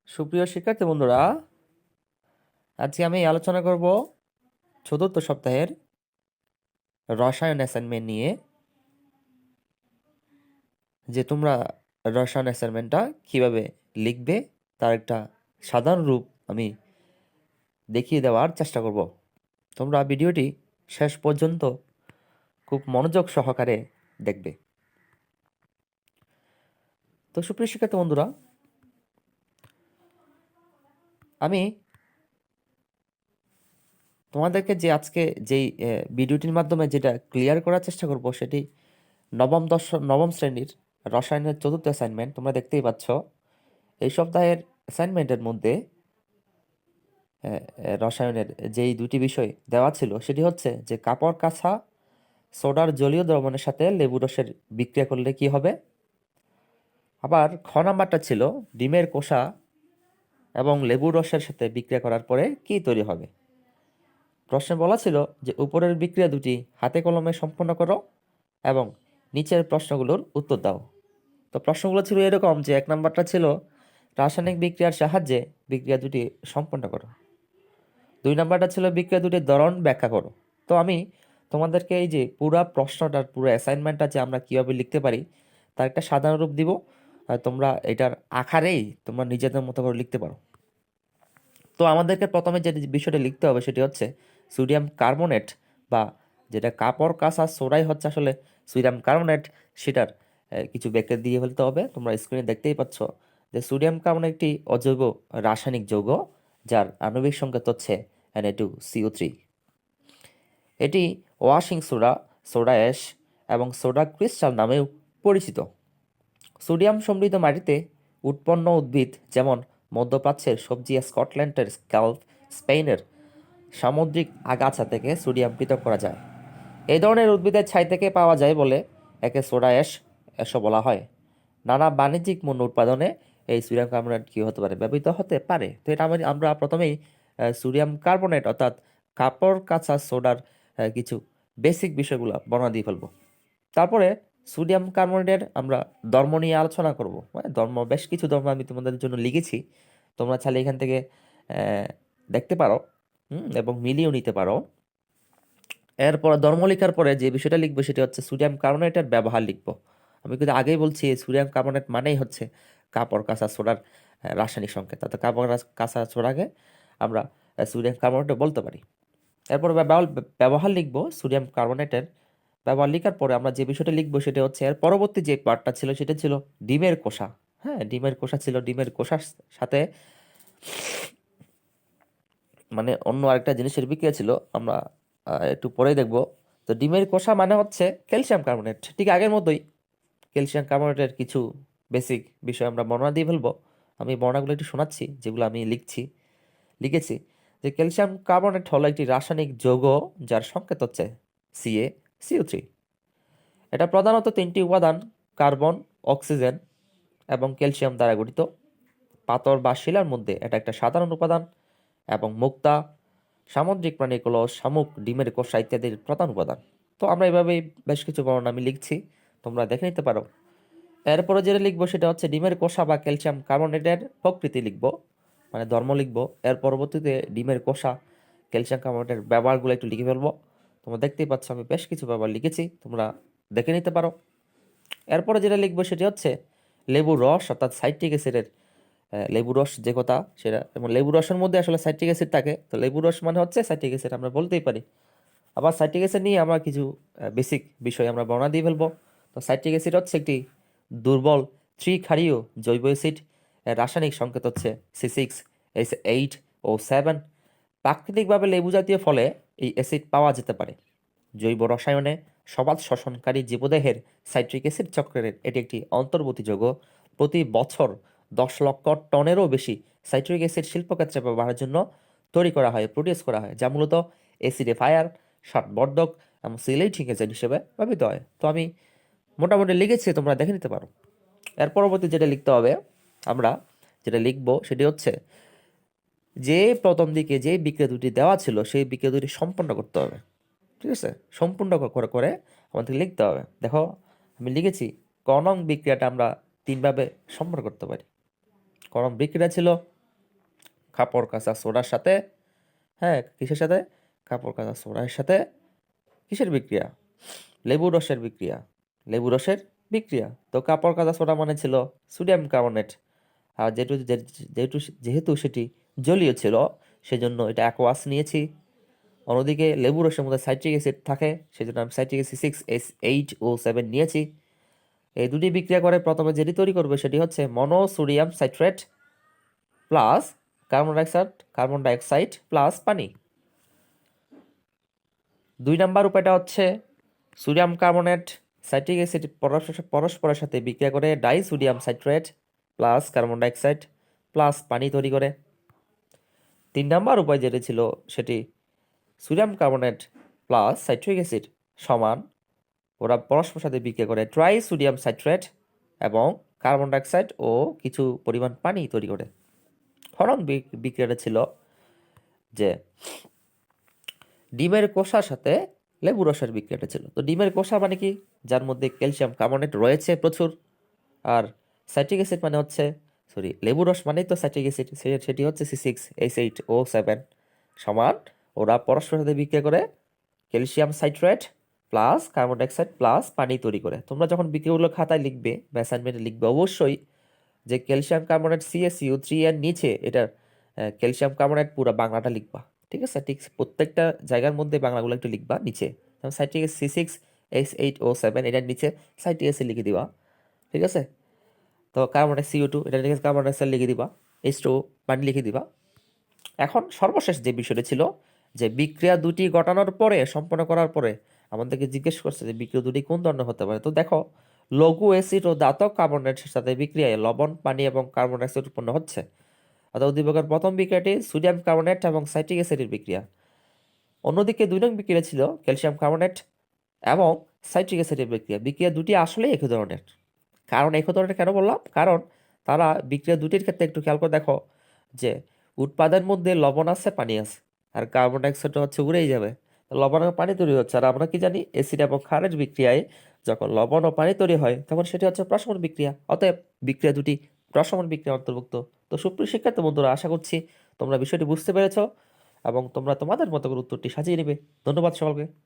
সুপ্রিয় শিক্ষার্থী বন্ধুরা, আজকে আমি আলোচনা করব চতুর্থ সপ্তাহের রসায়ন অ্যাসাইনমেন্ট নিয়ে। যে তোমরা রসায়ন অ্যাসাইনমেন্টটা কিভাবে লিখবে তার একটা সাধারণ রূপ আমি দেখিয়ে দেওয়ার চেষ্টা করব। তোমরা ভিডিওটি শেষ পর্যন্ত খুব মনোযোগ সহকারে দেখবে। তো সুপ্রিয় শিক্ষার্থী বন্ধুরা, আমি তোমাদেরকে যে আজকে যেই ভিডিওটির মাধ্যমে যেটা ক্লিয়ার করার চেষ্টা করব সেটি নবম শ্রেণীর রসায়নের চতুর্থ অ্যাসাইনমেন্ট। তোমরা দেখতেই পাচ্ছ এই সপ্তাহের অ্যাসাইনমেন্টের মধ্যে রসায়নের যেই দুটি বিষয় দেওয়া ছিল সেটি হচ্ছে যে কাপড় কাঁচা সোডার জলীয় দ্রবণের সাথে লেবু রসের বিক্রিয়া করলে কি হবে। আবার খ নাম্বারটা ছিল ডিমের কোষা এবং লেবুর রসের সাথে বিক্রিয়া করার পরে কি তৈরি হবে। প্রশ্নে বলা ছিল যে উপরের বিক্রিয়া দুটি হাতে কলমে সম্পন্ন করো এবং নিচের প্রশ্নগুলোর উত্তর দাও। তো প্রশ্নগুলো ছিল এরকম যে এক নাম্বারটা ছিল রাসায়নিক বিক্রিয়ার সাহায্যে বিক্রিয়া দুটি সম্পন্ন করো। দুই নাম্বারটা ছিল বিক্রিয়া দুটির ধরন ব্যাখ্যা করো। তো আমি তোমাদেরকে এই যে পুরো প্রশ্নটার পুরো অ্যাসাইনমেন্টটা যে আমরা কীভাবে লিখতে পারি তার একটা সাধারণ রূপ দিব, আর তোমরা এটার আকারেই তোমরা নিজেদের মতো করে লিখতে পারো। তো আমাদেরকে প্রথমে যে বিষয়টা লিখতে হবে সেটি হচ্ছে সোডিয়াম কার্বনেট, বা যেটা কাপড় কাঁচা সোডাই হচ্ছে আসলে সোডিয়াম কার্বনেট, সেটার কিছু ব্যাখ্যা দিয়ে ফেলতে হবে। তোমরা স্ক্রিনে দেখতেই পাচ্ছ যে সোডিয়াম কার্বনেট একটি অজৈব রাসায়নিক যৌগ যার আণবিক সংকেত হচ্ছে Na2CO3। এটি ওয়াশিং সোডা, সোডা অ্যাশ এবং সোডা ক্রিস্টাল নামেও পরিচিত। সোডিয়াম সমৃদ্ধ মাটিতে উৎপন্ন উদ্ভিদ যেমন মধ্যপ্রাচ্যের সবজি, স্কটল্যান্ডের স্ক্যালপ, স্পেনের সামুদ্রিক আগাছা থেকে সোডিয়াম পৃথক করা যায়। এই ধরনের উদ্ভিদের ছাই থেকে পাওয়া যায় বলে একে সোডা অ্যাশ এসব বলা হয়। নানা বাণিজ্যিক পণ্য উৎপাদনে এই সোডিয়াম কার্বনেট কি হতে পারে, ব্যবহৃত হতে পারে। তো এটা আমরা প্রথমেই সোডিয়াম কার্বনেট অর্থাৎ কাপড় কাঁচা সোডার কিছু বেসিক বিষয়গুলো বর্ণনা দিয়ে ফেলবো। তারপরে সোডিয়াম কার্বনেটের আমরা ধর্ম নিয়ে আলোচনা করব। ধর্ম, বেশ কিছু ধর্ম আমি তোমাদের জন্য লিখেছি, তোমরা চাইলে এখান থেকে দেখতে পারো এবং মিলিয়েও নিতে পারো। এরপর ধর্ম লেখার পরে যে বিষয়টা লিখবো সেটা হচ্ছে সোডিয়াম কার্বনেটের ব্যবহার লিখবো। আমি কিন্তু আগেই বলছি সোডিয়াম কার্বনেট মানেই হচ্ছে কাপড় কাঁচা সোডার রাসায়নিক সংকেত, অর্থাৎ কাপড় কাঁচা সোডাকে আমরা সোডিয়াম কার্বনেটও বলতে পারি। এরপর ব্যবহার লিখবো সোডিয়াম কার্বনেটের। ব্যবহার লেখার পরে আমরা যে বিষয়টা লিখবো সেটা হচ্ছে এর পরবর্তী যে পার্টটা ছিল সেটা ছিল ডিমের কোষা। হ্যাঁ, ডিমের কোষা ছিল, ডিমের কোষার সাথে মানে অন্য আরেকটা জিনিসের বিক্রিয়া ছিল, আমরা একটু পরেই দেখব। তো ডিমের কোষা মানে হচ্ছে ক্যালসিয়াম কার্বনেট, ঠিক আগের মতোই ক্যালসিয়াম কার্বনেটের কিছু বেসিক বিষয় আমরা বর্ণনা দিয়ে ফেলবো। আমি বর্ণনাগুলো একটু শোনাচ্ছি যেগুলো আমি লিখেছি। যে ক্যালসিয়াম কার্বনেট হলো একটি রাসায়নিক যৌগ যার সংকেত হচ্ছে CaCO3। এটা প্রধানত তিনটি উপাদান কার্বন, অক্সিজেন এবং ক্যালসিয়াম দ্বারা গঠিত। পাথর বা শিলার মধ্যে এটা একটা সাধারণ উপাদান এবং মুক্তা, সামুদ্রিক প্রাণীগুলো, শামুক, ডিমের কোষা ইত্যাদির প্রধান উপাদান। তো আমরা এভাবেই বেশ কিছু বর্ণনা আমি লিখছি, তোমরা দেখে নিতে পারো। এরপরে যেটা লিখবো সেটা হচ্ছে ডিমের কোষা বা ক্যালসিয়াম কার্বনেটের প্রকৃতি লিখবো, মানে ধর্ম লিখবো। এর পরবর্তীতে ডিমের কোষা ক্যালসিয়াম কার্বনেটের ব্যবহারগুলো একটু লিখে ফেলবো। তোমরা দেখতেই পাচ্ছ আমি বেশ কিছু ব্যবহার লিখেছি, তোমরা দেখে নিতে পারো। এরপরে যেটা লিখবো সেটি হচ্ছে লেবুর রস অর্থাৎ সাইট্রিক অ্যাসিডের লেবু রস যে কথা সেটা, এবং লেবু রসের মধ্যে আসলে সাইট্রিক অ্যাসিড থাকে, তো লেবু রস মানে হচ্ছে সাইট্রিক অ্যাসিড আমরা বলতেই পারি। আবার সাইট্রিক অ্যাসিড নিয়ে আমরা কিছু বেসিক বিষয় আমরা বর্ণনা দিয়ে ফেলবো। তো সাইট্রিক অ্যাসিড হচ্ছে একটি দুর্বল ক্ষারীয় জৈব অ্যাসিড। এর রাসায়নিক সংকেত হচ্ছে C6H8O7। প্রাকৃতিকভাবে লেবু জাতীয় ফলে এই অ্যাসিড পাওয়া যেতে পারে। জৈব রসায়নে সবাত শ্বসনকারী জীবদেহের সাইট্রিক অ্যাসিড চক্রের এটি একটি অন্তর্বর্তী যৌগ। প্রতি বছর 10 লক্ষ টনেরও বেশি সাইট্রিক অ্যাসিড শিল্পক্ষেত্রে ব্যবহারের জন্য তৈরি করা হয়, প্রডিউস করা হয়, যা মূলত অ্যাসিডিফায়ার, স্বাদবর্ধক এবং সিলেটিং এজেন্ট হিসেবে ব্যবহৃত হয়। তো আমি মোটামুটি লিখেছি, তোমরা দেখে নিতে পারো। এর পরবর্তী যেটা লিখতে হবে, আমরা যেটা লিখবো সেটি হচ্ছে যে প্রথম দিকে যে বিক্রিয়া দুটি দেওয়া ছিল সেই বিক্রিয়া দুটি সম্পন্ন করতে হবে। ঠিক আছে, সম্পূর্ণ করে করে আমাদের লিখতে হবে। দেখো আমি লিখেছি ক নং বিক্রিয়াটা আমরা তিনভাবে সম্পন্ন করতে পারি। ক নং বিক্রিয়া ছিল কাপড় কাচা সোডার সাথে, হ্যাঁ কিসের সাথে, কাপড় কাচা সোডার সাথে কিসের বিক্রিয়া, লেবু রসের বিক্রিয়া, লেবু রসের বিক্রিয়া। তো কাপড় কাচা সোডা মানে ছিল সোডিয়াম কার্বনেট, আর যেহেতু যেহেতু সেটি জলীয় ছিল সেজন্য এটা অ্যাকোয়াস নিয়েছি। অন্যদিকে লেবু রসের মধ্যে সাইট্রিক অ্যাসিড থাকে, সেজন্য আমি সাইট্রিক অ্যাসিড 6H8O7 নিয়েছি। এই দুটি বিক্রিয়া করে প্রথমে যেটি তৈরি করবে সেটি হচ্ছে monosodium citrate plus carbon dioxide plus পানি। 2 নাম্বার উপায়টা হচ্ছে সোডিয়াম কার্বনেট সাইট্রিক অ্যাসিড পরস্পরের সাথে বিক্রিয়া করে disodium citrate plus carbon dioxide plus পানি তৈরি করে। 3 নাম্বার উপায় যেটি ছিল সেটি sodium carbonate plus citric acid সমান, ওরা পরস্পরের সাথে বিক্রিয়া করে ট্রাইসোডিয়াম সাইট্রেট এবং কার্বন ডাইঅক্সাইড ও কিছু পরিমাণ পানি তৈরি করে। হরণ বিক্রিয়াটা ছিল যে ডিমের কোষার সাথে লেবু রসের বিক্রিয়াটা ছিল। তো ডিমের কোষা মানে কি, যার মধ্যে ক্যালসিয়াম কার্বনেট রয়েছে প্রচুর, আর সাইট্রিক অ্যাসিড মানে হচ্ছে লেবু রস মানেই তো সাইট্রিক অ্যাসিড, সেটি হচ্ছে C6H8O7 সমান, ওরা পরস্পরের সাথে বিক্রিয়া করে calcium citrate plus carbon dioxide plus পানি তৈরি করে। তোমরা যখন বিক্রিয়াগুলো খাতায় লিখবে বা অ্যাসাইনমেন্টে লিখবে অবশ্যই যে ক্যালসিয়াম কার্বনেট CaCO3 এর নিচে এটার ক্যালসিয়াম কার্বনেট পুরো বাংলাটা লিখবা, ঠিক আছে? ঠিক প্রত্যেকটা জায়গার মধ্যে বাংলাগুলো একটু লিখবা নিচে, যেমন সাইট্রিক C6H8O7 এটার নিচে সাইট্রিক অ্যাসিড লিখে দিবা, ঠিক আছে? তো কার্বন CO2 এটার নিচে কার্বন ডাইঅক্সাইড লিখে দিবা, H2O পানি লিখে দিবা। এখন সর্বশেষ যে বিষয়টা ছিল যে বিক্রিয়া দুটি ঘটানোর পরে, সম্পন্ন করার পরে আমাদেরকে জিজ্ঞেস করছে যে বিক্রিয়া দুটি কোন ধরনের হতে পারে। তো দেখো, লঘু অ্যাসিড ও দাতক কার্বনেটের সাথে বিক্রিয়ায় লবণ, পানি এবং কার্বন ডাইঅক্সাইড উৎপন্ন হচ্ছে। অর্থাৎ উদ্দীপকের প্রথম বিক্রিয়াটি সোডিয়াম কার্বনেট এবং সাইট্রিক অ্যাসিডের বিক্রিয়া। অন্যদিকে 2 নং বিক্রিয়া ছিল ক্যালসিয়াম কার্বনেট এবং সাইট্রিক অ্যাসিডের বিক্রিয়া। বিক্রিয়া দুটি আসলে একই ধরনের। কারণ একই ধরনের কেন বললাম, কারণ তারা বিক্রিয়া দুটির ক্ষেত্রে একটু খেয়াল করে দেখো যে উৎপাদের মধ্যে লবণ আছে, পানি আছে, আর কার্বন ডাইঅক্সাইড হচ্ছে উড়েই যাবে। লবণ এবং পানি তৈরি হচ্ছে, আর আমরা কি জানি অ্যাসিড এবং ক্ষারের বিক্রিয়ায় যখন লবণ ও পানি তৈরি হয় তখন সেটি হচ্ছে প্রশমন বিক্রিয়া। অতএব বিক্রিয়া দুটি প্রশমন বিক্রিয়া অন্তর্ভুক্ত। তো সুপ্রিয় শিক্ষার্থী বন্ধুরা, আশা করছি তোমরা বিষয়টি বুঝতে পেরেছো এবং তোমরা তোমাদের মতো করে উত্তরটি সাজিয়ে নেবে। ধন্যবাদ সকলকে।